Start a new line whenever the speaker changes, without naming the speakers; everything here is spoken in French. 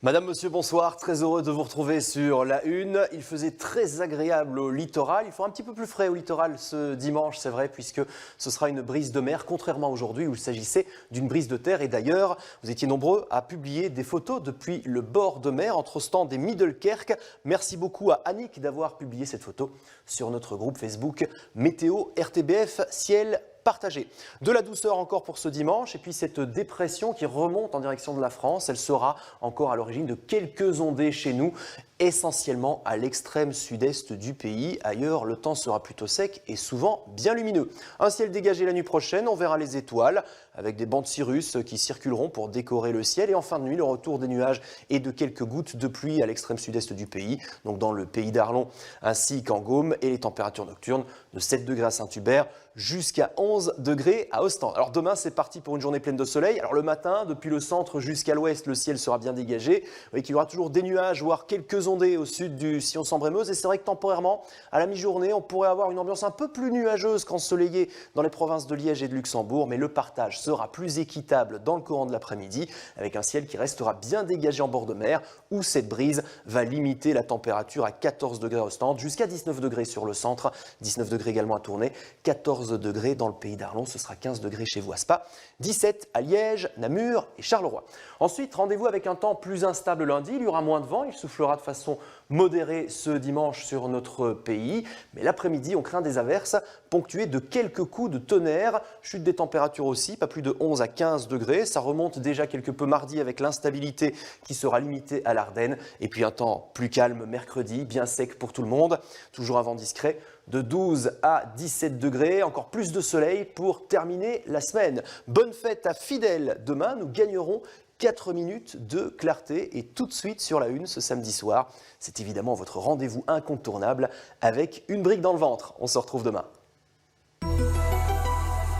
Madame, monsieur, bonsoir. Très heureux de vous retrouver sur la Une. Il faisait très agréable au littoral. Il faut un petit peu plus frais au littoral ce dimanche, c'est vrai, puisque ce sera une brise de mer, contrairement à aujourd'hui où il s'agissait d'une brise de terre. Et d'ailleurs, vous étiez nombreux à publier des photos depuis le bord de mer, entre Ostende et Middelkerk. Merci beaucoup à Annick d'avoir publié cette photo sur notre groupe Facebook Météo RTBF Ciel partagé. De la douceur encore pour ce dimanche et puis cette dépression qui remonte en direction de la France, elle sera encore à l'origine de quelques ondées chez nous, essentiellement à l'extrême sud-est du pays. Ailleurs, le temps sera plutôt sec et souvent bien lumineux. Un ciel dégagé la nuit prochaine, on verra les étoiles avec des bancs de cirrus qui circuleront pour décorer le ciel. Et en fin de nuit, le retour des nuages et de quelques gouttes de pluie à l'extrême sud-est du pays, donc dans le pays d'Arlon ainsi qu'en Gaume. Et les températures nocturnes de 7 degrés à Saint-Hubert jusqu'à 11 degrés à Ostende. Alors demain, c'est parti pour une journée pleine de soleil. Alors le matin, depuis le centre jusqu'à l'ouest, le ciel sera bien dégagé. Vous voyez qu'il y aura toujours des nuages, voire quelques ondées au sud du sillon Sambre-et-Meuse. Et c'est vrai que temporairement, à la mi-journée, on pourrait avoir une ambiance un peu plus nuageuse qu'ensoleillée dans les provinces de Liège et de Luxembourg. Mais le partage sera plus équitable dans le courant de l'après-midi, avec un ciel qui restera bien dégagé en bord de mer, où cette brise va limiter la température à 14 degrés à Ostende, jusqu'à 19 degrés sur le centre, 19 degrés également à Tournai, 14 degrés dans le pays d'Arlon, ce sera 15 degrés chez vous à Spa, 17 à Liège, Namur et Charleroi. Ensuite, rendez-vous avec un temps plus instable lundi, il y aura moins de vent, il soufflera de façon modérée ce dimanche sur notre pays, mais l'après-midi on craint des averses ponctuées de quelques coups de tonnerre, chute des températures aussi, pas plus de 11 à 15 degrés, ça remonte déjà quelque peu mardi avec l'instabilité qui sera limitée à l'Ardenne, et puis un temps plus calme mercredi, bien sec pour tout le monde, toujours un vent discret, de 12 à 17 degrés, encore plus de soleil pour terminer la semaine. Bonne fête à Fidèle, demain nous gagnerons 4 minutes de clarté et tout de suite sur la Une ce samedi soir. C'est évidemment votre rendez-vous incontournable avec une brique dans le ventre. On se retrouve demain.